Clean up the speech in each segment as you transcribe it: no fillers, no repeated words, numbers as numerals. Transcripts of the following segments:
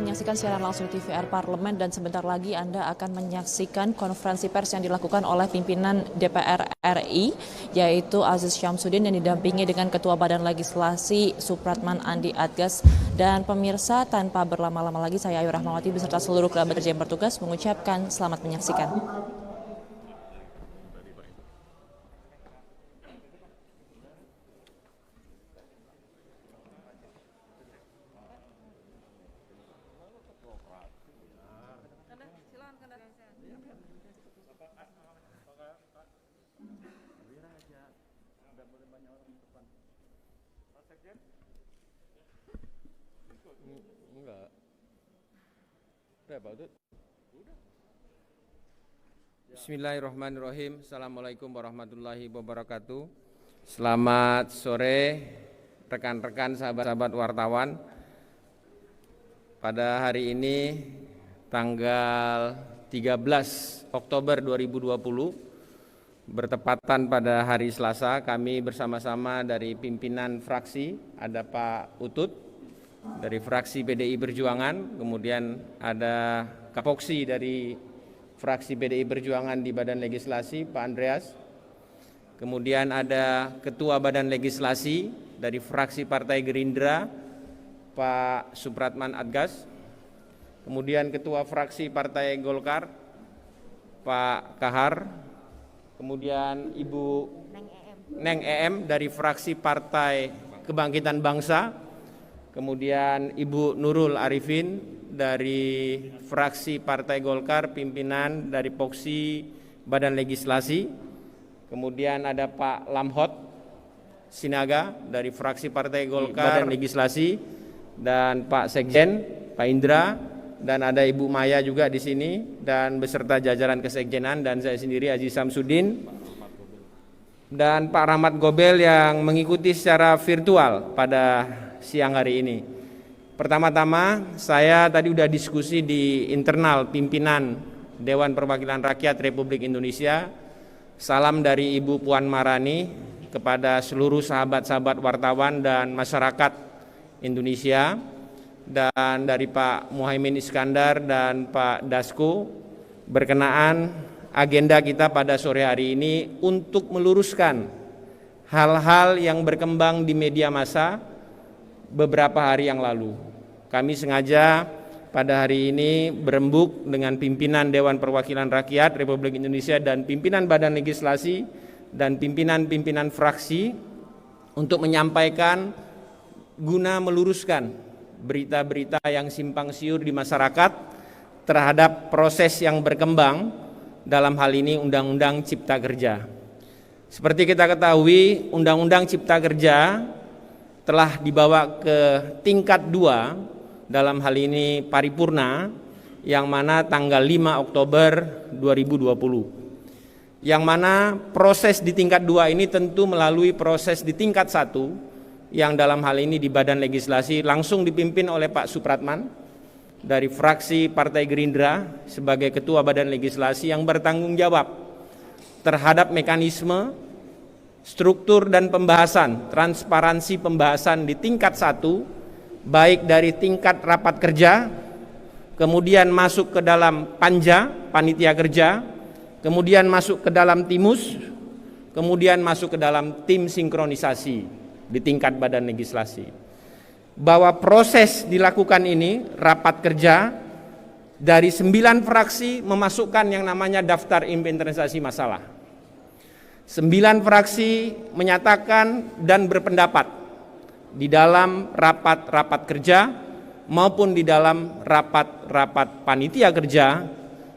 menyaksikan siaran langsung TVR Parlemen dan sebentar lagi Anda akan menyaksikan konferensi pers yang dilakukan oleh pimpinan DPR RI yaitu Aziz Syamsuddin yang didampingi dengan Ketua Badan Legislasi Supratman Andi Adgas. Dan pemirsa, tanpa berlama-lama lagi saya Ayu Rahmawati beserta seluruh kerabat kerja yang bertugas mengucapkan selamat menyaksikan. Enggak. Udah, Pak Utut? Bismillahirrahmanirrahim. Assalamualaikum warahmatullahi wabarakatuh. Selamat sore rekan-rekan, sahabat-sahabat wartawan. Pada hari ini tanggal 13 Oktober 2020 bertepatan pada hari Selasa, kami bersama-sama dari pimpinan fraksi, ada Pak Utut dari fraksi PDI Perjuangan, kemudian ada Kapoksi dari fraksi PDI Perjuangan di Badan Legislasi, Pak Andreas, kemudian ada Ketua Badan Legislasi dari fraksi Partai Gerindra, Pak Supratman Adgas, kemudian Ketua fraksi Partai Golkar, Pak Kahar, kemudian Ibu Neng EM dari fraksi Partai Kebangkitan Bangsa, kemudian Ibu Nurul Arifin dari fraksi Partai Golkar, pimpinan dari Poksi Badan Legislasi, kemudian ada Pak Lamhot Sinaga dari fraksi Partai Golkar Badan Legislasi, dan Pak Sekjen, Pak Indra, dan ada Ibu Maya juga di sini, dan beserta jajaran kesekjenan, dan saya sendiri Aziz Syamsuddin, dan Pak Rahmat Gobel yang mengikuti secara virtual pada siang hari ini. Pertama-tama saya tadi udah diskusi di internal pimpinan Dewan Perwakilan Rakyat Republik Indonesia. Salam dari Ibu Puan Maharani kepada seluruh sahabat-sahabat wartawan dan masyarakat Indonesia, dan dari Pak Muhaimin Iskandar dan Pak Dasko berkenaan agenda kita pada sore hari ini untuk meluruskan hal-hal yang berkembang di media massa beberapa hari yang lalu. Kami sengaja pada hari ini berembuk dengan pimpinan Dewan Perwakilan Rakyat Republik Indonesia dan pimpinan Badan Legislasi dan pimpinan-pimpinan fraksi untuk menyampaikan guna meluruskan berita-berita yang simpang siur di masyarakat terhadap proses yang berkembang, dalam hal ini Undang-Undang Cipta Kerja. Seperti kita ketahui, Undang-Undang Cipta Kerja telah dibawa ke tingkat 2, dalam hal ini paripurna, yang mana tanggal 5 Oktober 2020. Yang mana proses di tingkat 2 ini tentu melalui proses di tingkat 1, yang dalam hal ini di Badan Legislasi langsung dipimpin oleh Pak Supratman dari fraksi Partai Gerindra sebagai Ketua Badan Legislasi yang bertanggung jawab terhadap mekanisme, struktur dan pembahasan, transparansi pembahasan di tingkat 1, baik dari tingkat rapat kerja, kemudian masuk ke dalam panja, panitia kerja, kemudian masuk ke dalam timus, kemudian masuk ke dalam tim sinkronisasi di tingkat Badan Legislasi. Bahwa proses dilakukan ini, rapat kerja dari 9 fraksi memasukkan yang namanya daftar inventarisasi masalah. 9 fraksi menyatakan dan berpendapat di dalam rapat-rapat kerja maupun di dalam rapat-rapat panitia kerja,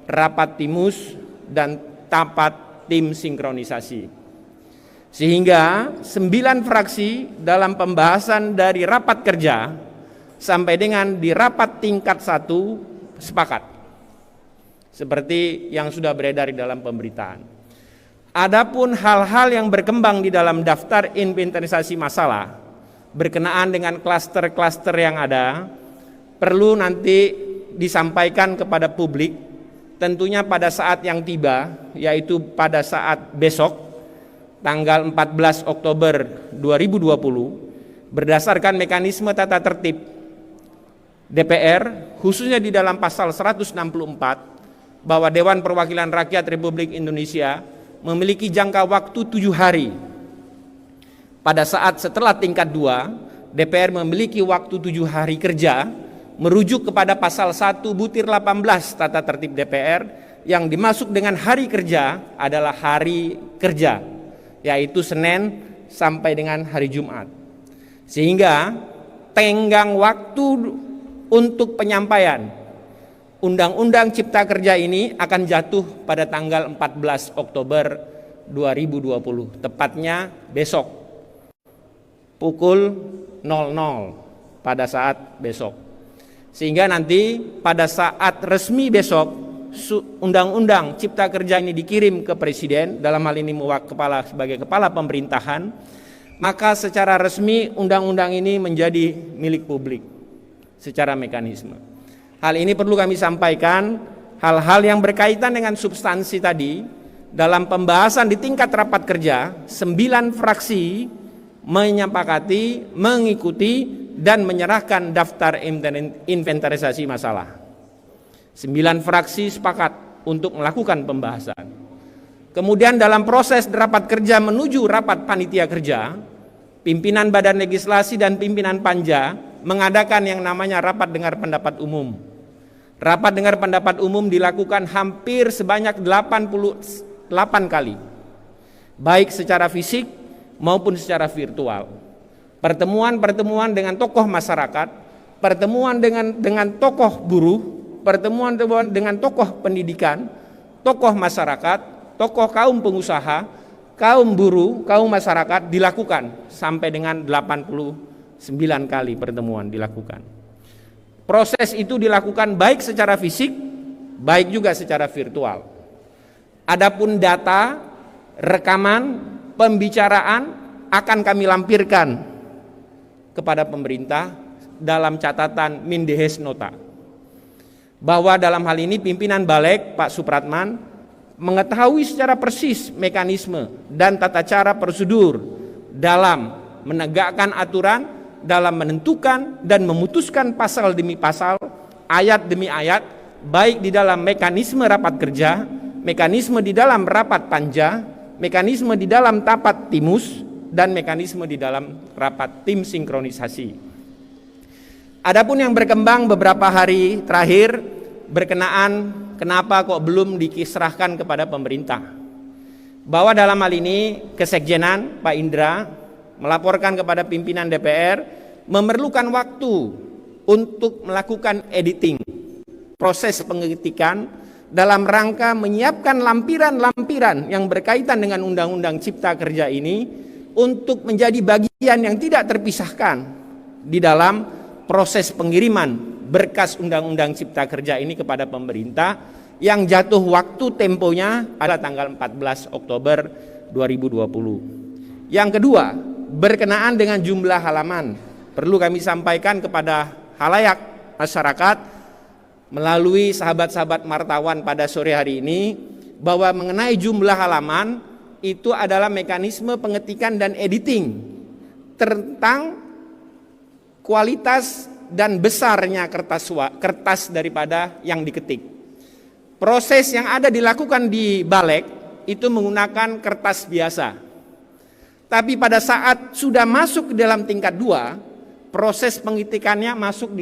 rapat timus, dan rapat tim sinkronisasi. Sehingga 9 fraksi dalam pembahasan dari rapat kerja sampai dengan di rapat tingkat 1 sepakat. Seperti yang sudah beredar di dalam pemberitaan. Adapun hal-hal yang berkembang di dalam daftar inventarisasi masalah berkenaan dengan klaster-klaster yang ada perlu nanti disampaikan kepada publik, tentunya pada saat yang tiba, yaitu pada saat besok tanggal 14 Oktober 2020 berdasarkan mekanisme tata tertib DPR, khususnya di dalam pasal 164, bahwa Dewan Perwakilan Rakyat Republik Indonesia memiliki jangka waktu 7 hari. Pada saat setelah tingkat 2, DPR memiliki waktu 7 hari kerja, merujuk kepada pasal 1/18 Tata Tertib DPR, yang dimasuk dengan hari kerja adalah hari kerja, yaitu Senin sampai dengan hari Jumat. Sehingga tenggang waktu untuk penyampaian Undang-Undang Cipta Kerja ini akan jatuh pada tanggal 14 Oktober 2020, tepatnya besok pukul 00 pada saat besok. Sehingga nanti pada saat resmi besok Undang-Undang Cipta Kerja ini dikirim ke Presiden, dalam hal ini sebagai kepala pemerintahan, maka secara resmi undang-undang ini menjadi milik publik secara mekanisme. Hal ini perlu kami sampaikan, hal-hal yang berkaitan dengan substansi tadi dalam pembahasan di tingkat rapat kerja, 9 fraksi menyepakati, mengikuti, dan menyerahkan daftar inventarisasi masalah. 9 fraksi sepakat untuk melakukan pembahasan. Kemudian dalam proses rapat kerja menuju rapat panitia kerja, pimpinan Badan Legislasi dan pimpinan Panja mengadakan yang namanya rapat dengar pendapat umum. Rapat dengar pendapat umum dilakukan hampir sebanyak 88 kali, baik secara fisik maupun secara virtual. Pertemuan-pertemuan dengan tokoh masyarakat, pertemuan dengan tokoh buruh, pertemuan dengan tokoh pendidikan, tokoh masyarakat, tokoh kaum pengusaha, kaum buruh, kaum masyarakat dilakukan sampai dengan 89 kali pertemuan dilakukan. Proses itu dilakukan baik secara fisik, baik juga secara virtual. Adapun data, rekaman, pembicaraan akan kami lampirkan kepada pemerintah dalam catatan Mindehes Nota. Bahwa dalam hal ini pimpinan Balek Pak Supratman mengetahui secara persis mekanisme dan tata cara prosedur dalam menegakkan aturan, dalam menentukan dan memutuskan pasal demi pasal, ayat demi ayat, baik di dalam mekanisme rapat kerja, mekanisme di dalam rapat panja, mekanisme di dalam tapat timus, dan mekanisme di dalam rapat tim sinkronisasi. Adapun yang berkembang beberapa hari terakhir berkenaan kenapa kok belum diserahkan kepada pemerintah. Bahwa dalam hal ini Kesekjenan Pak Indra melaporkan kepada pimpinan DPR memerlukan waktu untuk melakukan editing, proses pengetikan dalam rangka menyiapkan lampiran-lampiran yang berkaitan dengan Undang-Undang Cipta Kerja ini untuk menjadi bagian yang tidak terpisahkan di dalam proses pengiriman berkas Undang-Undang Cipta Kerja ini kepada pemerintah, yang jatuh waktu temponya adalah tanggal 14 Oktober 2020. Yang kedua, berkenaan dengan jumlah halaman, perlu kami sampaikan kepada halayak masyarakat melalui sahabat-sahabat wartawan pada sore hari ini, bahwa mengenai jumlah halaman itu adalah mekanisme pengetikan dan editing tentang kualitas dan besarnya kertas daripada yang diketik. Proses yang ada dilakukan di Balek itu menggunakan kertas biasa. Tapi pada saat sudah masuk ke dalam tingkat 2, proses pengetikannya masuk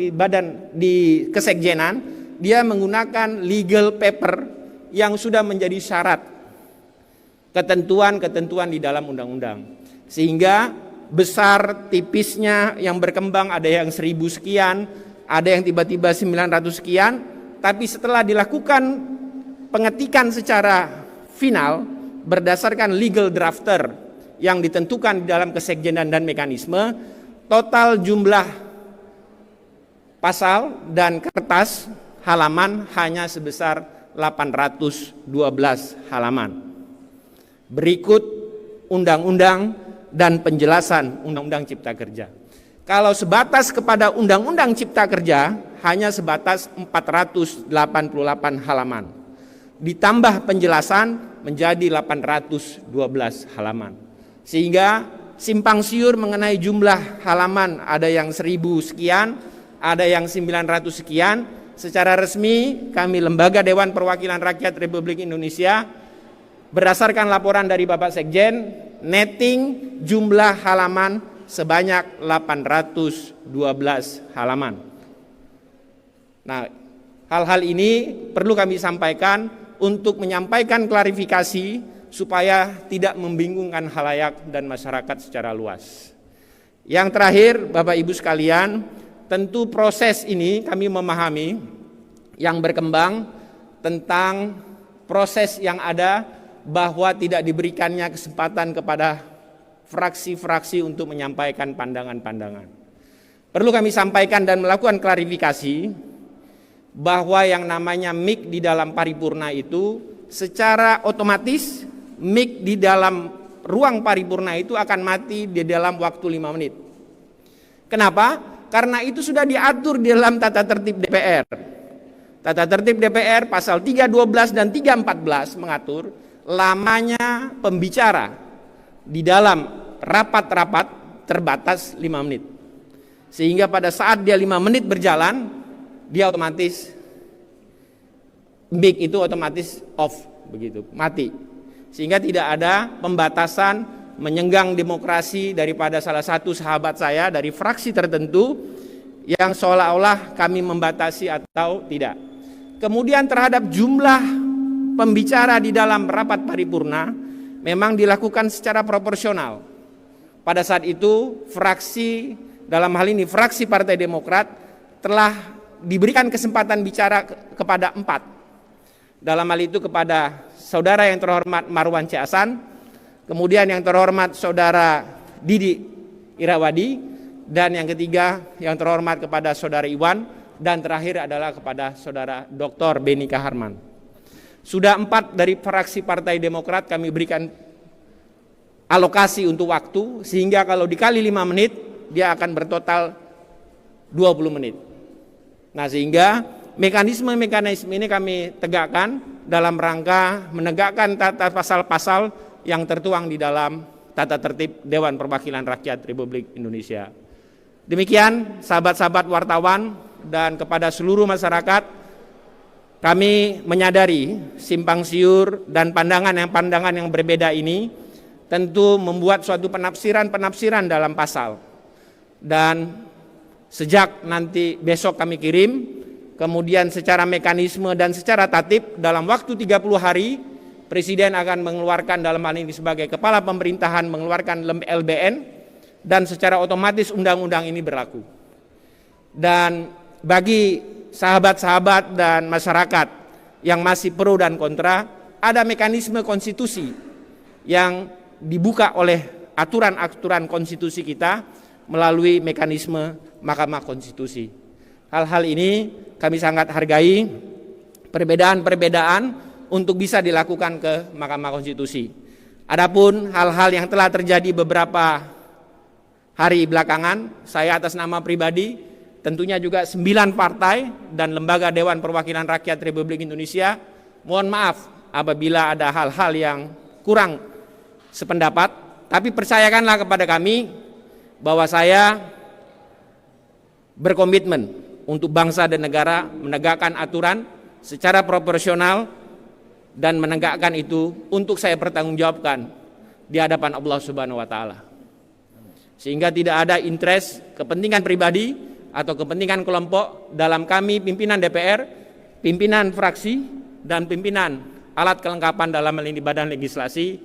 di Kesekjenan, dia menggunakan legal paper yang sudah menjadi syarat ketentuan-ketentuan di dalam undang-undang. Sehingga besar tipisnya yang berkembang, ada yang 1000 sekian, ada yang tiba-tiba 900 sekian, tapi setelah dilakukan pengetikan secara final berdasarkan legal drafter yang ditentukan di dalam Kesekjenan dan mekanisme, total jumlah pasal dan kertas halaman hanya sebesar 812 halaman. Berikut undang-undang dan penjelasan Undang-Undang Cipta Kerja. Kalau sebatas kepada Undang-Undang Cipta Kerja hanya sebatas 488 halaman. Ditambah penjelasan menjadi 812 halaman. Sehingga simpang siur mengenai jumlah halaman, ada yang 1000 sekian, ada yang 900 sekian. Secara resmi kami Lembaga Dewan Perwakilan Rakyat Republik Indonesia berdasarkan laporan dari Bapak Sekjen, netting jumlah halaman sebanyak 812 halaman. Nah, hal-hal ini perlu kami sampaikan untuk menyampaikan klarifikasi supaya tidak membingungkan khalayak dan masyarakat secara luas. Yang terakhir, Bapak Ibu sekalian, tentu proses ini kami memahami yang berkembang tentang proses yang ada bahwa tidak diberikannya kesempatan kepada fraksi-fraksi untuk menyampaikan pandangan-pandangan. Perlu kami sampaikan dan melakukan klarifikasi bahwa yang namanya mic di dalam paripurna itu secara otomatis mic di dalam ruang paripurna itu akan mati di dalam waktu 5 menit. Kenapa? Karena itu sudah diatur di dalam tata tertib DPR. Tata tertib DPR pasal 312 dan 314 mengatur lamanya pembicara di dalam rapat-rapat terbatas 5 menit. Sehingga pada saat dia 5 menit berjalan, dia otomatis mic itu otomatis off, begitu, mati. Sehingga tidak ada pembatasan menyenggang demokrasi daripada salah satu sahabat saya dari fraksi tertentu yang seolah-olah kami membatasi atau tidak. Kemudian terhadap jumlah pembicara di dalam rapat paripurna memang dilakukan secara proporsional. Pada saat itu fraksi, dalam hal ini fraksi Partai Demokrat telah diberikan kesempatan bicara kepada 4. Dalam hal itu kepada saudara yang terhormat Marwan C. Hasan, kemudian yang terhormat saudara Didi Irawadi, dan yang ketiga yang terhormat kepada saudara Iwan, dan terakhir adalah kepada saudara Dr. Beni Kaharman. Sudah 4 dari fraksi Partai Demokrat kami berikan alokasi untuk waktu, sehingga kalau dikali 5 menit dia akan bertotal 20 menit. Nah, sehingga mekanisme ini kami tegakkan dalam rangka menegakkan tata pasal-pasal yang tertuang di dalam tata tertib Dewan Perwakilan Rakyat Republik Indonesia. Demikian sahabat-sahabat wartawan dan kepada seluruh masyarakat, kami menyadari simpang siur dan pandangan yang berbeda ini tentu membuat suatu penafsiran dalam pasal. Dan sejak nanti besok kami kirim, kemudian secara mekanisme dan secara tatib dalam waktu 30 hari Presiden akan mengeluarkan, dalam hal ini sebagai kepala pemerintahan, mengeluarkan LBN, dan secara otomatis undang-undang ini berlaku. Dan bagi sahabat-sahabat dan masyarakat yang masih pro dan kontra, ada mekanisme konstitusi yang dibuka oleh aturan-aturan konstitusi kita melalui mekanisme Mahkamah Konstitusi. Hal-hal ini kami sangat hargai, perbedaan-perbedaan untuk bisa dilakukan ke Mahkamah Konstitusi. Adapun hal-hal yang telah terjadi beberapa hari belakangan, saya atas nama pribadi, tentunya juga 9 partai dan Lembaga Dewan Perwakilan Rakyat Republik Indonesia, mohon maaf apabila ada hal-hal yang kurang sependapat, tapi percayakanlah kepada kami bahwa saya berkomitmen untuk bangsa dan negara menegakkan aturan secara proporsional dan menegakkan itu untuk saya pertanggungjawabkan di hadapan Allah Subhanahu wa taala. Sehingga tidak ada interest, kepentingan pribadi atau kepentingan kelompok dalam kami pimpinan DPR, pimpinan fraksi dan pimpinan alat kelengkapan dalam hal ini badan legislasi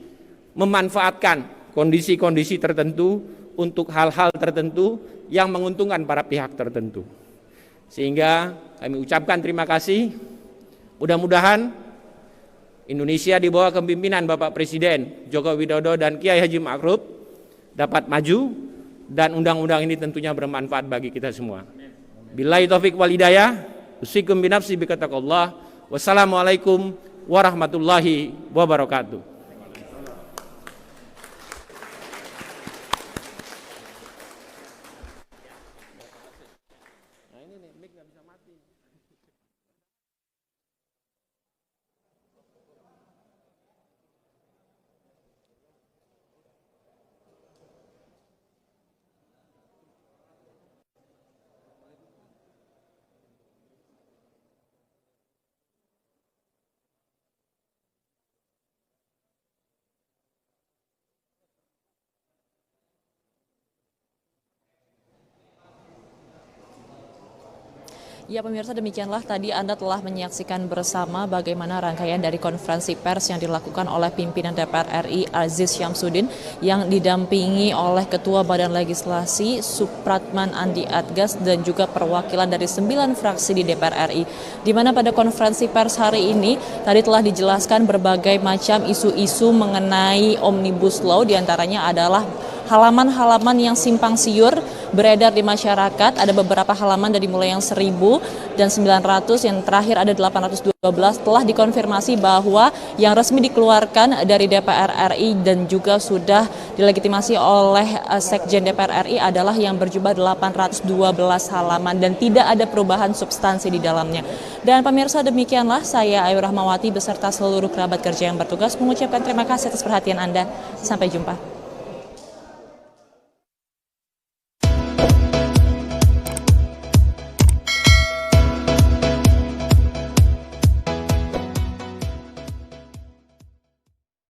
memanfaatkan kondisi-kondisi tertentu untuk hal-hal tertentu yang menguntungkan para pihak tertentu. Sehingga kami ucapkan terima kasih. Mudah-mudahan Indonesia di bawah kepemimpinan Bapak Presiden Joko Widodo dan Kiai Haji Ma'ruf dapat maju dan undang-undang ini tentunya bermanfaat bagi kita semua. Billahi taufik wal hidayah, usikum binafsi biqataqallah. Wassalamualaikum warahmatullahi wabarakatuh. Ya pemirsa, demikianlah tadi Anda telah menyaksikan bersama bagaimana rangkaian dari konferensi pers yang dilakukan oleh pimpinan DPR RI Aziz Syamsuddin yang didampingi oleh Ketua Badan Legislasi Supratman Andi Adgas dan juga perwakilan dari 9 fraksi di DPR RI. Di mana pada konferensi pers hari ini tadi telah dijelaskan berbagai macam isu-isu mengenai Omnibus Law, diantaranya adalah halaman-halaman yang simpang siur beredar di masyarakat. Ada beberapa halaman dari mulai yang 1000 dan 900, yang terakhir ada 812 telah dikonfirmasi bahwa yang resmi dikeluarkan dari DPR RI dan juga sudah dilegitimasi oleh Sekjen DPR RI adalah yang berjumlah 812 halaman dan tidak ada perubahan substansi di dalamnya. Dan pemirsa, demikianlah saya Ayu Rahmawati beserta seluruh kerabat kerja yang bertugas mengucapkan terima kasih atas perhatian Anda. Sampai jumpa.